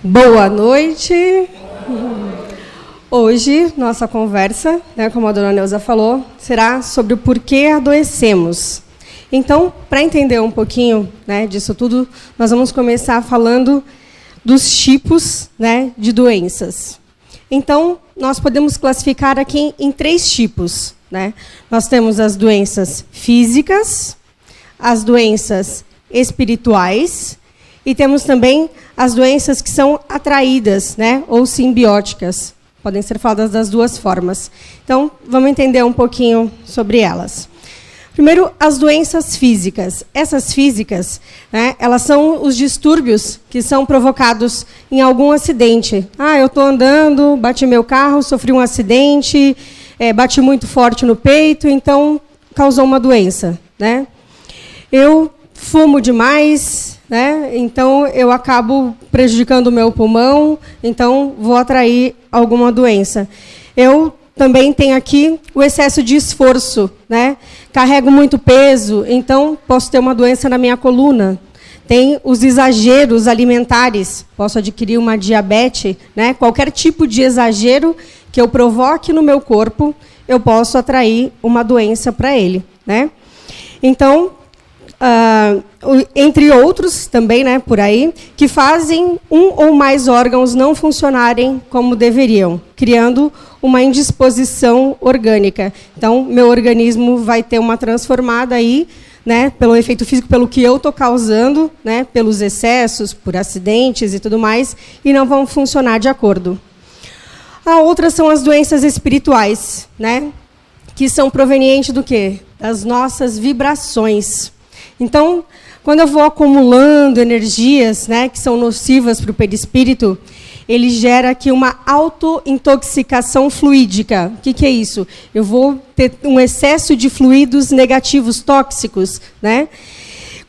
Boa noite. Hoje, nossa conversa, como a dona Neuza falou, será sobre o porquê adoecemos. Então, para entender um pouquinho disso tudo, nós vamos começar falando dos tipos de doenças. Então, nós podemos classificar aqui em 3 tipos. Nós temos as doenças físicas, as doenças espirituais e temos também as doenças que são atraídas, ou simbióticas. Podem ser faladas das 2 formas. Então, vamos entender um pouquinho sobre elas. Primeiro, as doenças físicas. Essas físicas, elas são os distúrbios que são provocados em algum acidente. Eu estou andando, bati meu carro, sofri um acidente, bati muito forte no peito, então causou uma doença. Eu fumo demais, então eu acabo prejudicando o meu pulmão, então vou atrair alguma doença. Eu também tenho aqui o excesso de esforço, carrego muito peso, então posso ter uma doença na minha coluna. Tem os exageros alimentares, posso adquirir uma diabetes, qualquer tipo de exagero que eu provoque no meu corpo, eu posso atrair uma doença para ele. Então, entre outros também, por aí, que fazem um ou mais órgãos não funcionarem como deveriam, criando uma indisposição orgânica. Então, meu organismo vai ter uma transformada aí, pelo efeito físico, pelo que eu estou causando, pelos excessos, por acidentes e tudo mais, e não vão funcionar de acordo. A outra são as doenças espirituais, que são provenientes do quê? Das nossas vibrações. Então, quando eu vou acumulando energias, que são nocivas para o perispírito, ele gera aqui uma autointoxicação fluídica. O que é isso? Eu vou ter um excesso de fluidos negativos, tóxicos.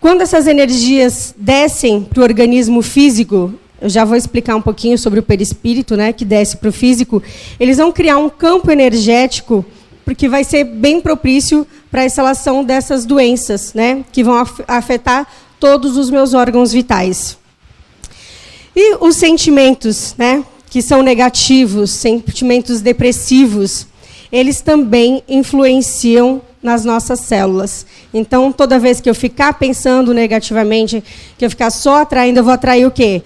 Quando essas energias descem para o organismo físico, eu já vou explicar um pouquinho sobre o perispírito, que desce para o físico, eles vão criar um campo energético porque vai ser bem propício para a instalação dessas doenças, que vão afetar todos os meus órgãos vitais. E os sentimentos, que são negativos, sentimentos depressivos, eles também influenciam nas nossas células. Então, toda vez que eu ficar pensando negativamente, que eu ficar só atraindo, eu vou atrair o quê?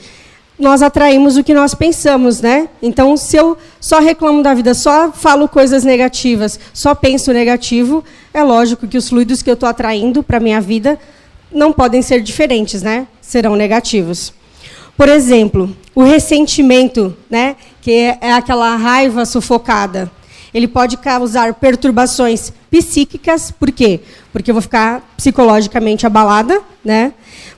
Nós atraímos o que nós pensamos, Então, se eu só reclamo da vida, só falo coisas negativas, só penso negativo, é lógico que os fluidos que eu estou atraindo para a minha vida não podem ser diferentes, Serão negativos. Por exemplo, o ressentimento, que é aquela raiva sufocada, ele pode causar perturbações psíquicas, por quê? Porque eu vou ficar psicologicamente abalada,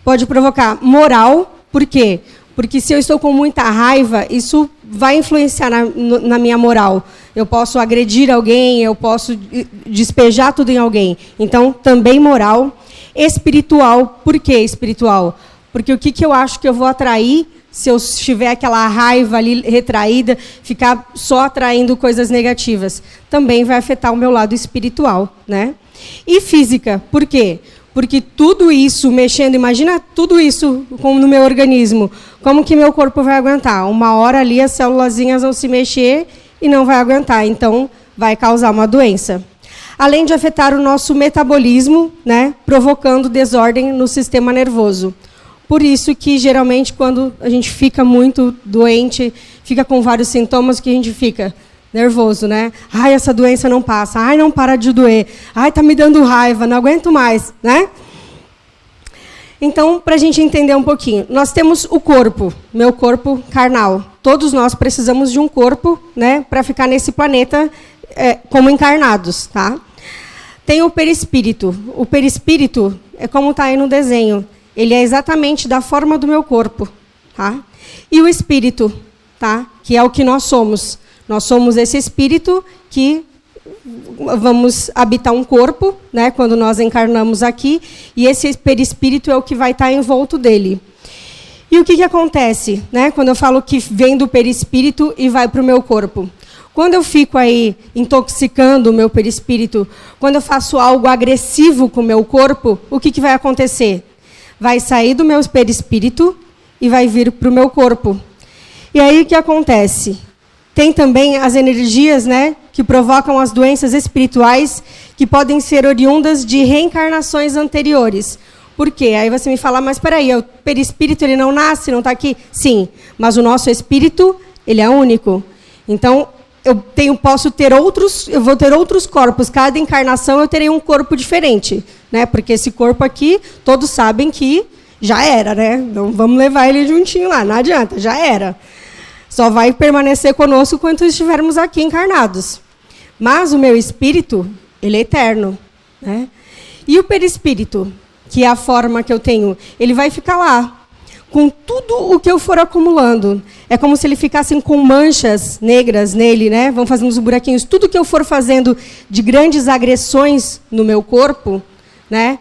Pode provocar moral, por quê? Porque se eu estou com muita raiva, isso vai influenciar na minha moral. Eu posso agredir alguém, eu posso despejar tudo em alguém. Então, também moral. Espiritual, por que espiritual? Porque o que eu acho que eu vou atrair, se eu tiver aquela raiva ali retraída, ficar só atraindo coisas negativas, também vai afetar o meu lado espiritual. E física, por quê? Porque tudo isso mexendo, imagina tudo isso como no meu organismo, como que meu corpo vai aguentar? Uma hora ali as célulazinhas vão se mexer e não vai aguentar, então vai causar uma doença. Além de afetar o nosso metabolismo, provocando desordem no sistema nervoso. Por isso que, geralmente, quando a gente fica muito doente, fica com vários sintomas, que a gente fica nervoso, Ai, essa doença não passa. Ai, não para de doer. Ai, está me dando raiva, não aguento mais, Então, para a gente entender um pouquinho, nós temos o corpo, meu corpo carnal. Todos nós precisamos de um corpo, para ficar nesse planeta como encarnados, Tem o perispírito. O perispírito é como está aí no desenho. Ele é exatamente da forma do meu corpo, E o espírito, que é o que nós somos. Nós somos esse espírito que vamos habitar um corpo, quando nós encarnamos aqui, e esse perispírito é o que vai estar envolto dele. E o que acontece, quando eu falo que vem do perispírito e vai para o meu corpo? Quando eu fico aí intoxicando o meu perispírito, quando eu faço algo agressivo com o meu corpo, o que vai acontecer? Vai sair do meu perispírito e vai vir para o meu corpo. E aí o que acontece? Tem também as energias, né, que provocam as doenças espirituais que podem ser oriundas de reencarnações anteriores. Por quê? Aí você me fala, mas espera aí, o perispírito ele não nasce, não está aqui? Sim, mas o nosso espírito, ele é único. Então, eu vou ter outros corpos. Cada encarnação eu terei um corpo diferente, né? Porque esse corpo aqui, todos sabem que já era, né? Então vamos levar ele juntinho lá, não adianta, já era. Só vai permanecer conosco enquanto estivermos aqui encarnados. Mas o meu espírito, ele é eterno, né? E o perispírito, que é a forma que eu tenho, ele vai ficar lá, com tudo o que eu for acumulando. É como se ele ficasse com manchas negras nele, né? Vão fazendo os buraquinhos. Tudo que eu for fazendo de grandes agressões no meu corpo, né?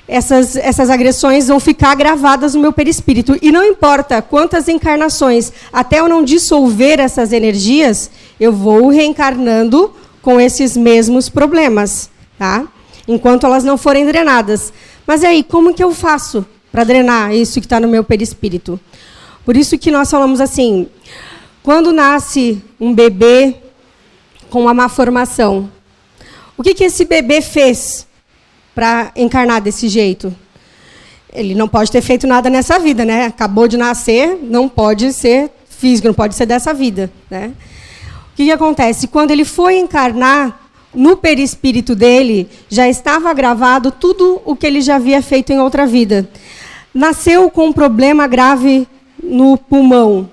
Essas agressões vão ficar gravadas no meu perispírito. E não importa quantas encarnações, até eu não dissolver essas energias, eu vou reencarnando com esses mesmos problemas, tá? Enquanto elas não forem drenadas. Mas e aí, como que eu faço para drenar isso que está no meu perispírito? Por isso que nós falamos assim, quando nasce um bebê com uma má formação, o que esse bebê fez para encarnar desse jeito? Ele não pode ter feito nada nessa vida, né? Acabou de nascer, não pode ser físico, não pode ser dessa vida, né? O que acontece? Quando ele foi encarnar, no perispírito dele já estava gravado tudo o que ele já havia feito em outra vida. Nasceu com um problema grave no pulmão,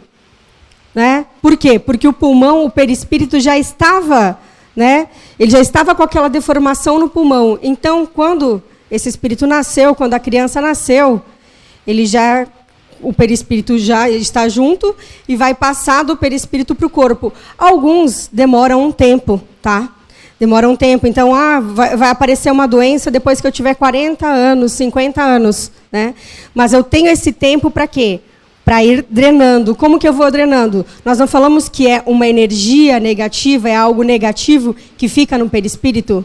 né? Por quê? Porque o pulmão, o perispírito já estava, né? Ele já estava com aquela deformação no pulmão. Então, quando esse espírito nasceu, quando a criança nasceu, o perispírito já está junto e vai passar do perispírito para o corpo. Alguns demoram um tempo, tá? Demora um tempo. Então, vai aparecer uma doença depois que eu tiver 40 anos, 50 anos, né? Mas eu tenho esse tempo para quê? Para ir drenando. Como que eu vou drenando? Nós não falamos que é uma energia negativa, é algo negativo que fica no perispírito?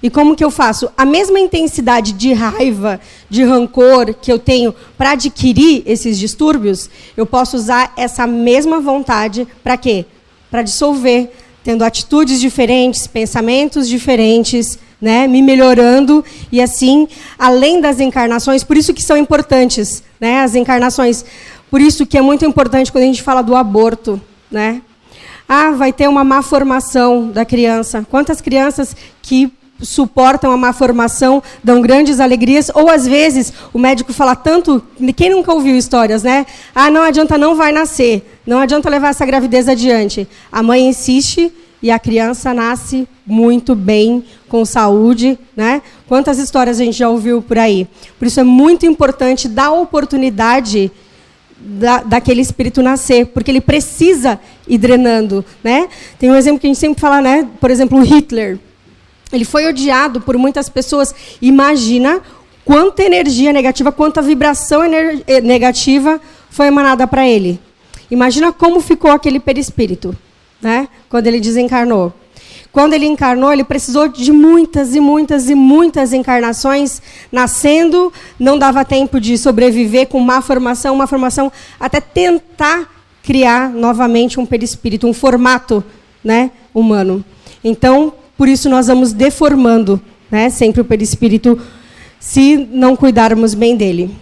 E como que eu faço? A mesma intensidade de raiva, de rancor que eu tenho para adquirir esses distúrbios, eu posso usar essa mesma vontade para quê? Para dissolver, tendo atitudes diferentes, pensamentos diferentes, né, me melhorando, e assim, além das encarnações, por isso que são importantes, né, as encarnações, por isso que é muito importante quando a gente fala do aborto, né? Vai ter uma má formação da criança. Quantas crianças que suportam a má formação, dão grandes alegrias, ou às vezes o médico fala tanto, quem nunca ouviu histórias, né? Não adianta, não vai nascer, não adianta levar essa gravidez adiante. A mãe insiste e a criança nasce muito bem, com saúde, né? Quantas histórias a gente já ouviu por aí? Por isso é muito importante dar oportunidade daquele espírito nascer, porque ele precisa ir drenando, né? Tem um exemplo que a gente sempre fala, né? Por exemplo, o Hitler. Ele foi odiado por muitas pessoas. Imagina quanta energia negativa, quanta vibração negativa foi emanada para ele. Imagina como ficou aquele perispírito, né? Quando ele desencarnou. Quando ele encarnou, ele precisou de muitas e muitas e muitas encarnações, nascendo, não dava tempo de sobreviver com uma formação, até tentar criar novamente um perispírito, um formato, né, humano. Então, por isso nós vamos deformando, né, sempre o perispírito, se não cuidarmos bem dele.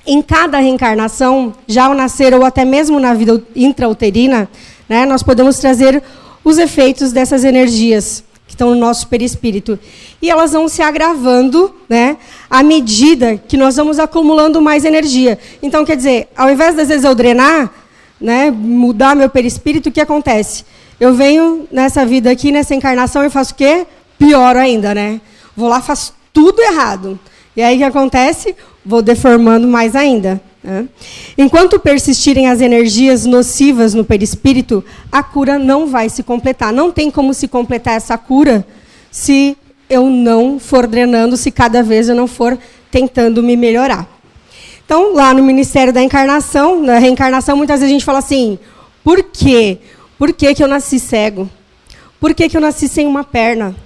Em cada reencarnação, já ao nascer ou até mesmo na vida intrauterina, né, nós podemos trazer os efeitos dessas energias que estão no nosso perispírito. E elas vão se agravando, né, à medida que nós vamos acumulando mais energia. Então, quer dizer, ao invés das vezes eu drenar, né, mudar meu perispírito, o que acontece? Eu venho nessa vida aqui, nessa encarnação, e faço o quê? Pior ainda, né? Vou lá, faço tudo errado. E aí o que acontece? Vou deformando mais ainda. Né? Enquanto persistirem as energias nocivas no perispírito, a cura não vai se completar. Não tem como se completar essa cura se eu não for drenando, se cada vez eu não for tentando me melhorar. Então, lá no Ministério da Encarnação, na reencarnação, muitas vezes a gente fala assim, por quê? Por que eu nasci cego? Por que eu nasci sem uma perna?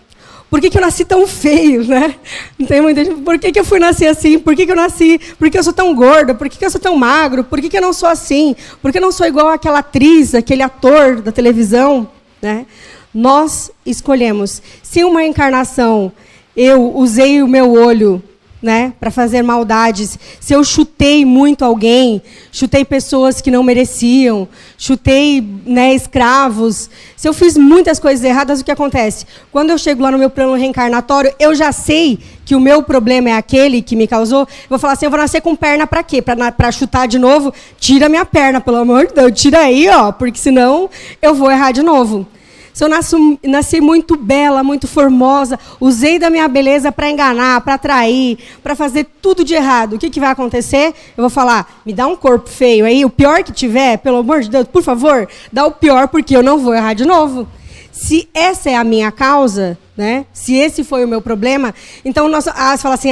por que eu nasci tão feio, né? Não tem muita gente, por que eu fui nascer assim? Por que eu nasci? Por que eu sou tão gorda? Por que eu sou tão magro? Por que eu não sou assim? Por que eu não sou igual àquela atriz, aquele ator da televisão, né? Nós escolhemos. Se uma encarnação eu usei o meu olho, né, para fazer maldades, se eu chutei muito alguém, chutei pessoas que não mereciam, chutei, né, escravos, se eu fiz muitas coisas erradas, o que acontece? Quando eu chego lá no meu plano reencarnatório, eu já sei que o meu problema é aquele que me causou, eu vou falar assim, eu vou nascer com perna para quê? Para chutar de novo? Tira minha perna, pelo amor de Deus, tira aí, ó, porque senão eu vou errar de novo. Se eu nasci muito bela, muito formosa, usei da minha beleza para enganar, para atrair, para fazer tudo de errado, o que vai acontecer? Eu vou falar, me dá um corpo feio aí, o pior que tiver, pelo amor de Deus, por favor, dá o pior, porque eu não vou errar de novo. Se essa é a minha causa, né? Se esse foi o meu problema, então você fala assim,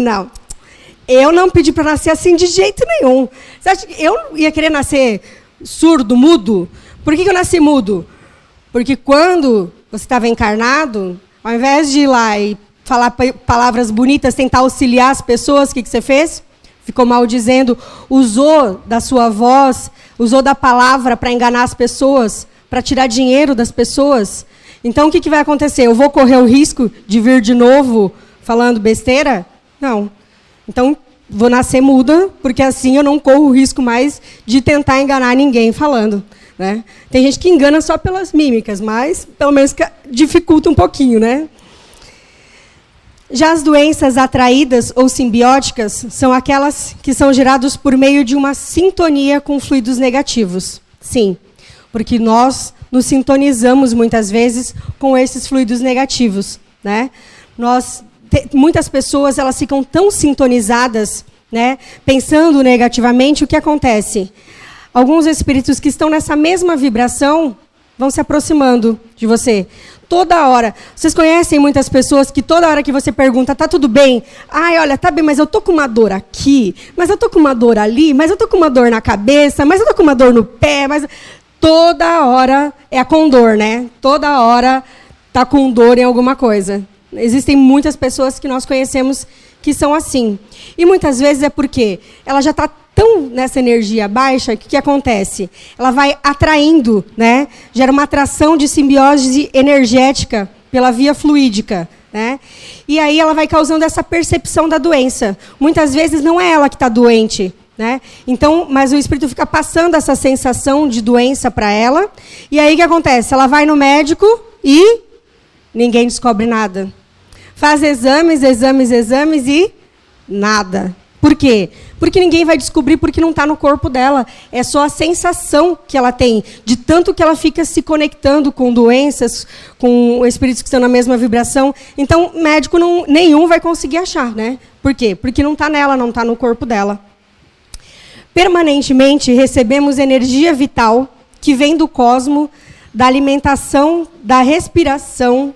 não. Eu não pedi para nascer assim de jeito nenhum. Você acha que eu ia querer nascer surdo, mudo? Por que eu nasci mudo? Porque quando você estava encarnado, ao invés de ir lá e falar palavras bonitas, tentar auxiliar as pessoas, o que você fez? Ficou maldizendo, usou da sua voz, usou da palavra para enganar as pessoas, para tirar dinheiro das pessoas. Então, o que vai acontecer? Eu vou correr o risco de vir de novo falando besteira? Não. Então, vou nascer muda, porque assim eu não corro o risco mais de tentar enganar ninguém falando. Né? Tem gente que engana só pelas mímicas, mas pelo menos dificulta um pouquinho, né? Já as doenças atraídas ou simbióticas são aquelas que são geradas por meio de uma sintonia com fluidos negativos. Sim, porque nós nos sintonizamos muitas vezes com esses fluidos negativos, né? Muitas pessoas elas ficam tão sintonizadas, né, pensando negativamente, o que acontece? Alguns espíritos que estão nessa mesma vibração vão se aproximando de você. Toda hora. Vocês conhecem muitas pessoas que toda hora que você pergunta, tá tudo bem? Ai, olha, tá bem, mas eu tô com uma dor aqui, mas eu tô com uma dor ali, mas eu tô com uma dor na cabeça, mas eu tô com uma dor no pé, mas toda hora é com dor, né? Toda hora tá com dor em alguma coisa. Existem muitas pessoas que nós conhecemos que são assim. E muitas vezes é porque ela já está tão nessa energia baixa que o que acontece? Ela vai atraindo, né? Gera uma atração de simbiose energética pela via fluídica, né? E aí ela vai causando essa percepção da doença. Muitas vezes não é ela que está doente, né? Então, mas o espírito fica passando essa sensação de doença para ela. E aí o que acontece? Ela vai no médico e ninguém descobre nada. Faz exames e nada. Por quê? Porque ninguém vai descobrir, porque não está no corpo dela. É só a sensação que ela tem, de tanto que ela fica se conectando com doenças, com espíritos que estão na mesma vibração. Então, médico nenhum vai conseguir achar, né? Por quê? Porque não está nela, não está no corpo dela. Permanentemente recebemos energia vital que vem do cosmos, da alimentação, da respiração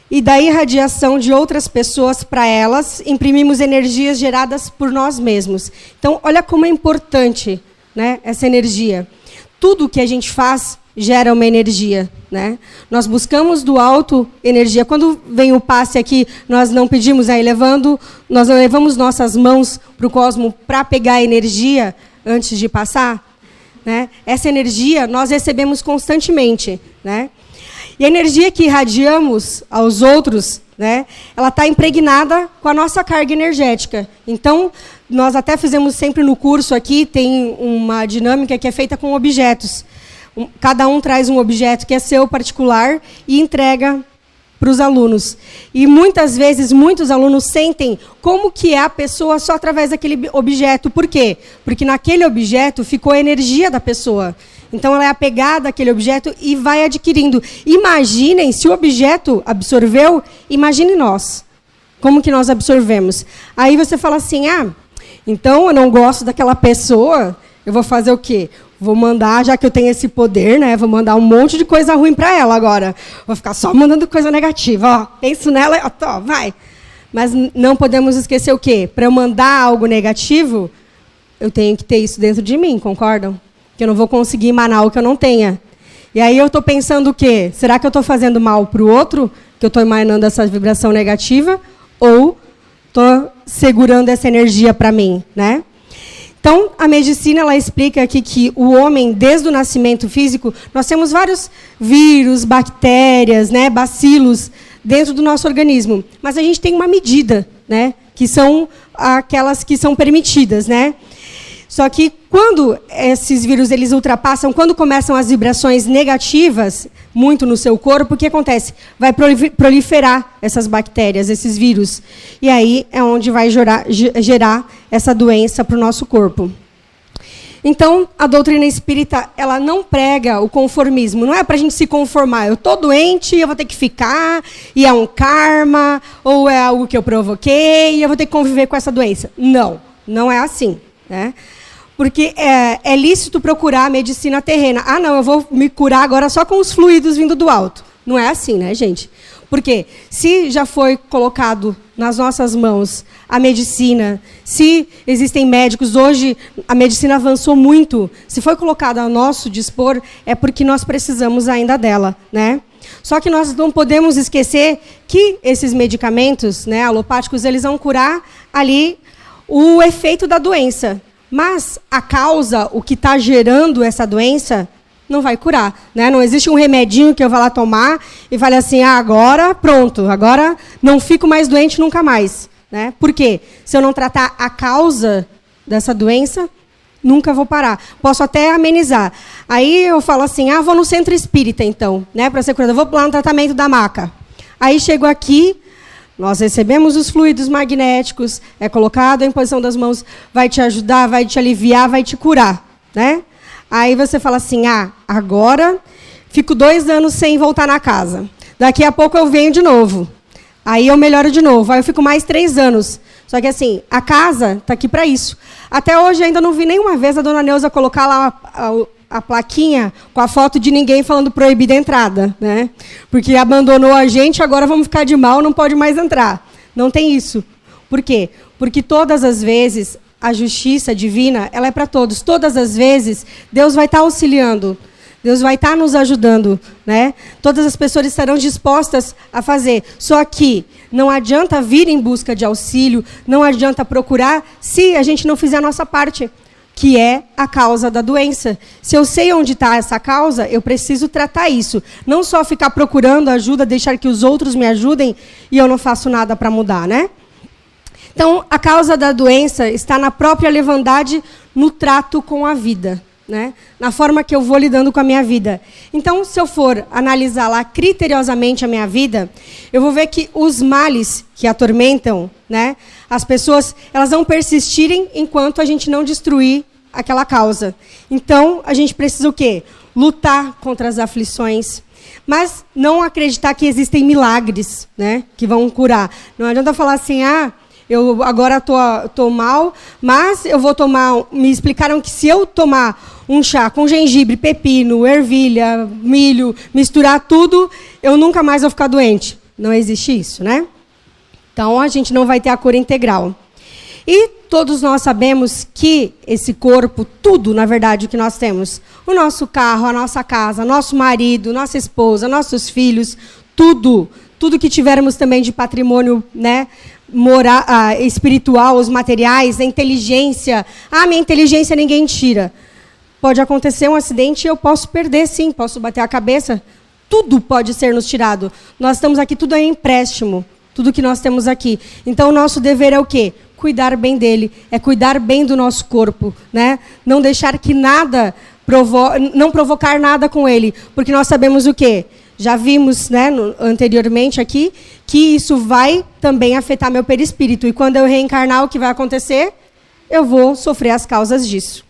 e da irradiação de outras pessoas para elas, imprimimos energias geradas por nós mesmos. Então, olha como é importante, né, essa energia. Tudo que a gente faz gera uma energia, né? Nós buscamos do alto energia. Quando vem o passe aqui, nós não pedimos, nós não levamos nossas mãos para o cosmos para pegar a energia antes de passar, né? Essa energia nós recebemos constantemente, né? E a energia que irradiamos aos outros, né, ela está impregnada com a nossa carga energética. Então, nós até fizemos sempre no curso aqui, tem uma dinâmica que é feita com objetos. Cada um traz um objeto que é seu particular e entrega para os alunos. E muitas vezes, muitos alunos sentem como que é a pessoa só através daquele objeto. Por quê? Porque naquele objeto ficou a energia da pessoa. Então, ela é apegada àquele objeto e vai adquirindo. Imaginem, se o objeto absorveu, imagine nós. Como que nós absorvemos? Aí você fala assim, então eu não gosto daquela pessoa, eu vou fazer o quê? Vou mandar, já que eu tenho esse poder, né? Vou mandar um monte de coisa ruim para ela agora. Vou ficar só mandando coisa negativa. Ó, penso nela, ó, vai. Mas não podemos esquecer o quê? Para eu mandar algo negativo, eu tenho que ter isso dentro de mim, concordam? Que eu não vou conseguir emanar o que eu não tenha. E aí eu estou pensando o quê? Será que eu estou fazendo mal para o outro? Que que eu estou emanando essa vibração negativa, ou estou segurando essa energia para mim, né? Então, a medicina ela explica aqui que o homem, desde o nascimento físico, nós temos vários vírus, bactérias, né, bacilos dentro do nosso organismo. Mas a gente tem uma medida, né, que são aquelas que são permitidas, né? Só que quando esses vírus eles ultrapassam, quando começam as vibrações negativas muito no seu corpo, o que acontece? Vai proliferar essas bactérias, esses vírus. E aí é onde vai gerar essa doença para o nosso corpo. Então, a doutrina espírita, ela não prega o conformismo. Não é para a gente se conformar. Eu estou doente, eu vou ter que ficar, e é um karma, ou é algo que eu provoquei, e eu vou ter que conviver com essa doença. Não, não é assim, né? Porque é lícito procurar a medicina terrena. Ah, não, eu vou me curar agora só com os fluidos vindo do alto. Não é assim, né, gente? Porque se já foi colocado nas nossas mãos a medicina, se existem médicos, hoje a medicina avançou muito, se foi colocada ao nosso dispor, é porque nós precisamos ainda dela, né? Só que nós não podemos esquecer que esses medicamentos, né, alopáticos, eles vão curar ali o efeito da doença. Mas a causa, o que está gerando essa doença, não vai curar, né? Não existe um remedinho que eu vá lá tomar e fale assim, agora pronto, agora não fico mais doente nunca mais, né? Por quê? Se eu não tratar a causa dessa doença, nunca vou parar. Posso até amenizar. Aí eu falo assim, vou no centro espírita então, né, para ser curada. Vou lá no tratamento da maca. Aí chego aqui, nós recebemos os fluidos magnéticos, é colocado a imposição das mãos, vai te ajudar, vai te aliviar, vai te curar, né? Aí você fala assim, agora fico 2 anos sem voltar na casa. Daqui a pouco eu venho de novo. Aí eu melhoro de novo. Aí eu fico mais 3 anos. Só que assim, a casa está aqui para isso. Até hoje ainda não vi nenhuma vez a dona Neuza colocar lá a plaquinha com a foto de ninguém falando proibida a entrada, né? Porque abandonou a gente, agora vamos ficar de mal, não pode mais entrar. Não tem isso. Por quê? Porque todas as vezes a justiça divina, ela é para todos. Todas as vezes Deus vai estar auxiliando. Deus vai estar nos ajudando, né? Todas as pessoas estarão dispostas a fazer. Só que não adianta vir em busca de auxílio, não adianta procurar se a gente não fizer a nossa parte, que é a causa da doença. Se eu sei onde está essa causa, eu preciso tratar isso. Não só ficar procurando ajuda, deixar que os outros me ajudem e eu não faço nada para mudar, né? Então, a causa da doença está na própria leviandade, no trato com a vida, né? Na forma que eu vou lidando com a minha vida. Então, se eu for analisar lá criteriosamente a minha vida, eu vou ver que os males que atormentam, né, as pessoas, elas vão persistirem enquanto a gente não destruir aquela causa. Então, a gente precisa o quê? Lutar contra as aflições, mas não acreditar que existem milagres, né, que vão curar. Não adianta falar assim, eu agora tô mal, mas eu vou tomar... Me explicaram que se eu tomar um chá com gengibre, pepino, ervilha, milho, misturar tudo, eu nunca mais vou ficar doente. Não existe isso, né? Então, a gente não vai ter a cura integral. E todos nós sabemos que esse corpo, tudo, na verdade, o que nós temos, o nosso carro, a nossa casa, nosso marido, nossa esposa, nossos filhos, tudo que tivermos também de patrimônio, né, espiritual, os materiais, a inteligência. Minha inteligência ninguém tira. Pode acontecer um acidente e eu posso perder, sim, posso bater a cabeça. Tudo pode ser nos tirado. Nós estamos aqui, tudo é empréstimo, tudo que nós temos aqui. Então, o nosso dever é o quê? Cuidar bem dele, é cuidar bem do nosso corpo, né? Não deixar que nada, não provocar nada com ele, porque nós sabemos o quê? Já vimos, né, anteriormente aqui, que isso vai também afetar meu perispírito. E quando eu reencarnar, o que vai acontecer? Eu vou sofrer as causas disso.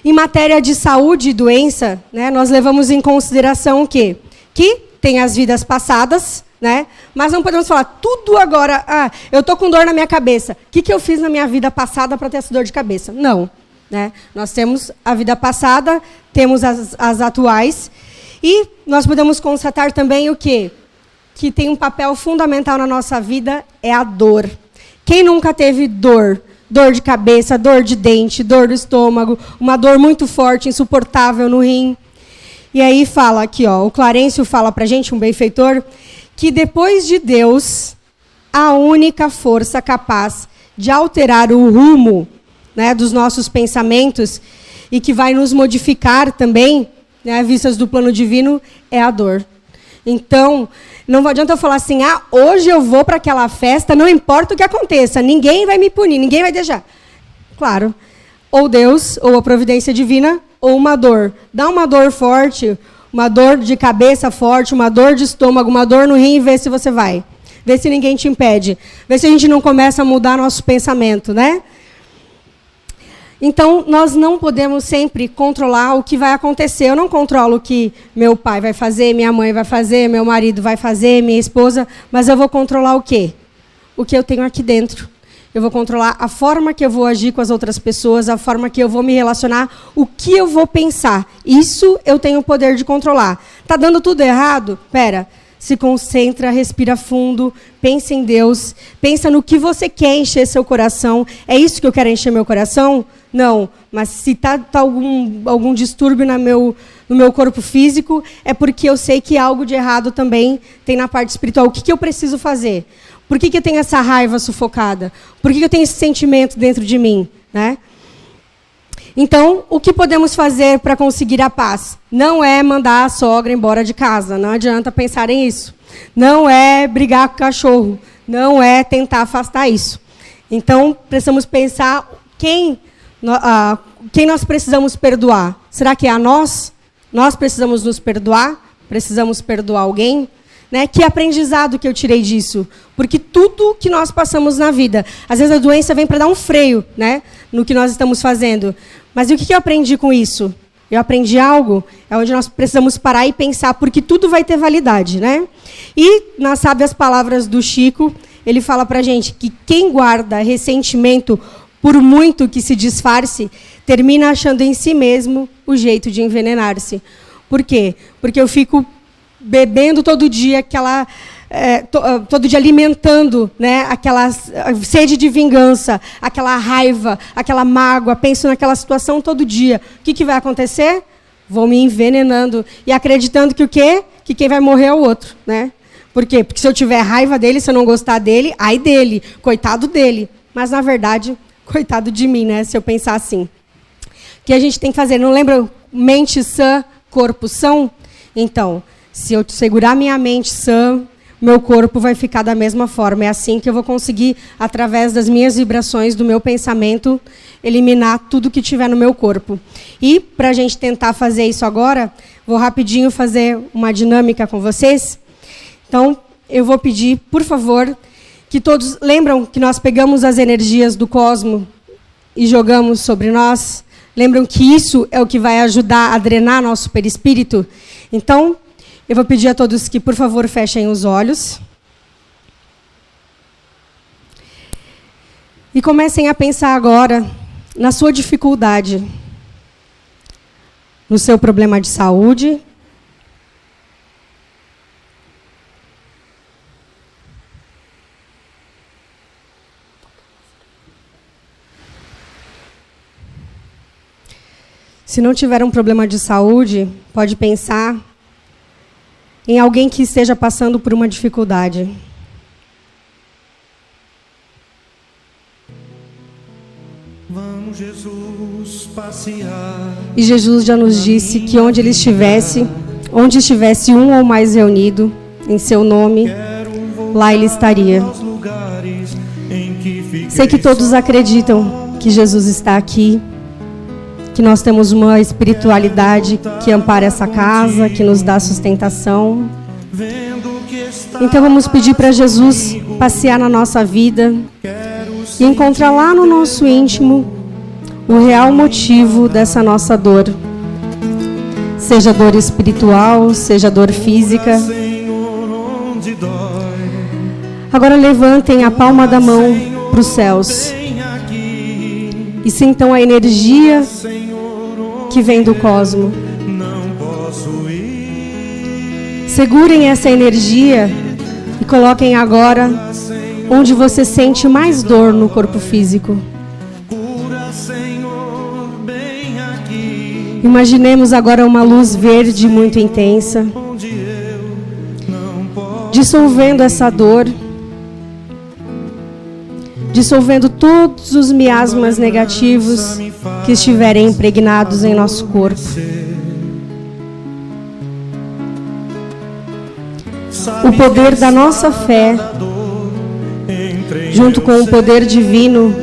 Em matéria de saúde e doença, né, nós levamos em consideração o quê? Que tem as vidas passadas, né, mas não podemos falar tudo agora. Eu estou com dor na minha cabeça. O que eu fiz na minha vida passada para ter essa dor de cabeça? Não. Né? Nós temos a vida passada, temos as atuais. E nós podemos constatar também o quê? Que tem um papel fundamental na nossa vida, é a dor. Quem nunca teve dor? Dor de cabeça, dor de dente, dor do estômago, uma dor muito forte, insuportável no rim. E aí fala aqui, o Clarencio fala para a gente, um benfeitor, que depois de Deus, a única força capaz de alterar o rumo, né, dos nossos pensamentos e que vai nos modificar também, né, vistas do plano divino, é a dor. Então, não adianta eu falar assim, hoje eu vou para aquela festa, não importa o que aconteça, ninguém vai me punir, ninguém vai deixar. Claro, ou Deus, ou a providência divina, ou uma dor. Dá uma dor forte, uma dor de cabeça forte, uma dor de estômago, uma dor no rim, e vê se você vai. Vê se ninguém te impede. Vê se a gente não começa a mudar nosso pensamento, né? Então, nós não podemos sempre controlar o que vai acontecer. Eu não controlo o que meu pai vai fazer, minha mãe vai fazer, meu marido vai fazer, minha esposa, mas eu vou controlar o quê? O que eu tenho aqui dentro. Eu vou controlar a forma que eu vou agir com as outras pessoas, a forma que eu vou me relacionar, o que eu vou pensar. Isso eu tenho o poder de controlar. Está dando tudo errado? Espera. Se concentra, respira fundo, pensa em Deus, pensa no que você quer encher seu coração. É isso que eu quero encher meu coração? Não, mas se está algum distúrbio no meu corpo físico, é porque eu sei que algo de errado também tem na parte espiritual. O que eu preciso fazer? Por que eu tenho essa raiva sufocada? Por que eu tenho esse sentimento dentro de mim? Né? Então, o que podemos fazer para conseguir a paz? Não é mandar a sogra embora de casa, não adianta pensar em isso. Não é brigar com o cachorro, não é tentar afastar isso. Então, precisamos pensar quem nós precisamos perdoar. Será que é a nós? Nós precisamos nos perdoar? Precisamos perdoar alguém? Né? Que aprendizado que eu tirei disso? Porque tudo que nós passamos na vida, às vezes a doença vem para dar um freio, né, no que nós estamos fazendo. Mas e o que eu aprendi com isso? Eu aprendi algo, é onde nós precisamos parar e pensar, porque tudo vai ter validade. Né? E, nas sábias palavras do Chico, ele fala para a gente que quem guarda ressentimento, por muito que se disfarce, termina achando em si mesmo o jeito de envenenar-se. Por quê? Porque eu fico bebendo todo dia todo dia alimentando, né, aquela sede de vingança, aquela raiva, aquela mágoa, penso naquela situação todo dia. O que vai acontecer? Vou me envenenando e acreditando que o quê? Que quem vai morrer é o outro, né? Por quê? Porque se eu tiver raiva dele, se eu não gostar dele, ai dele, coitado dele. Mas, na verdade, coitado de mim, né, se eu pensar assim. O que a gente tem que fazer? Não lembra mente sã, corpo são? Então, se eu segurar minha mente sã, meu corpo vai ficar da mesma forma. É assim que eu vou conseguir, através das minhas vibrações, do meu pensamento, eliminar tudo que tiver no meu corpo. E, para a gente tentar fazer isso agora, vou rapidinho fazer uma dinâmica com vocês. Então, eu vou pedir, por favor, que todos... Lembram que nós pegamos as energias do cosmos e jogamos sobre nós? Lembram que isso é o que vai ajudar a drenar nosso perispírito? Então, eu vou pedir a todos que, por favor, fechem os olhos. E comecem a pensar agora na sua dificuldade, no seu problema de saúde, se não tiver um problema de saúde, pode pensar em alguém que esteja passando por uma dificuldade. Vamos, Jesus, passear. E Jesus já nos disse que onde estivesse um ou mais reunido em seu nome, lá ele estaria. Sei que todos acreditam que Jesus está aqui, que nós temos uma espiritualidade que ampara essa casa, que nos dá sustentação. Então vamos pedir para Jesus passear na nossa vida e encontrar lá no nosso íntimo o real motivo dessa nossa dor. Seja dor espiritual, seja dor física. Agora levantem a palma da mão para os céus e sintam a energia que vem do cosmos. Segurem essa energia e coloquem agora onde você sente mais dor no corpo físico. Imaginemos agora uma luz verde muito intensa, dissolvendo essa dor, dissolvendo todos os miasmas negativos que estiverem impregnados em nosso corpo. O poder da nossa fé, junto com o poder divino,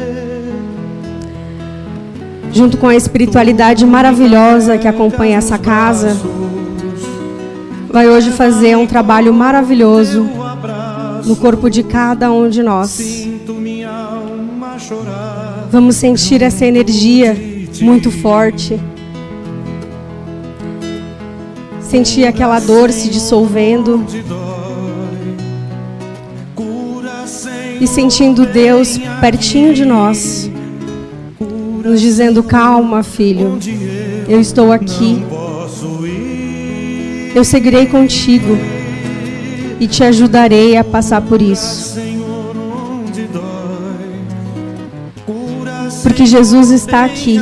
junto com a espiritualidade maravilhosa que acompanha essa casa, vai hoje fazer um trabalho maravilhoso no corpo de cada um de nós. Vamos sentir essa energia muito forte. Sentir aquela dor se dissolvendo. E sentindo Deus pertinho de nós, nos dizendo: calma, filho, eu estou aqui. Eu seguirei contigo e te ajudarei a passar por isso. Porque Jesus está aqui.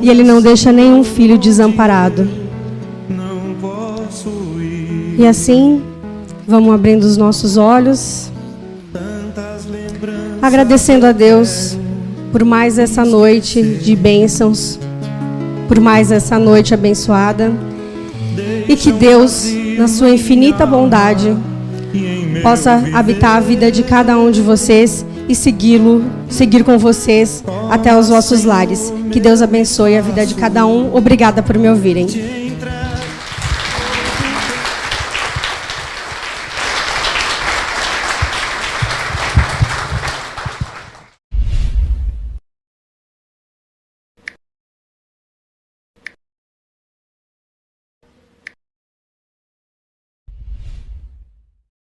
E Ele não deixa nenhum filho desamparado. E assim, vamos abrindo os nossos olhos, agradecendo a Deus por mais essa noite de bênçãos, por mais essa noite abençoada. E que Deus, na sua infinita bondade, possa habitar a vida de cada um de vocês e seguir com vocês até os vossos lares. Que Deus abençoe a vida de cada um. Obrigada por me ouvirem.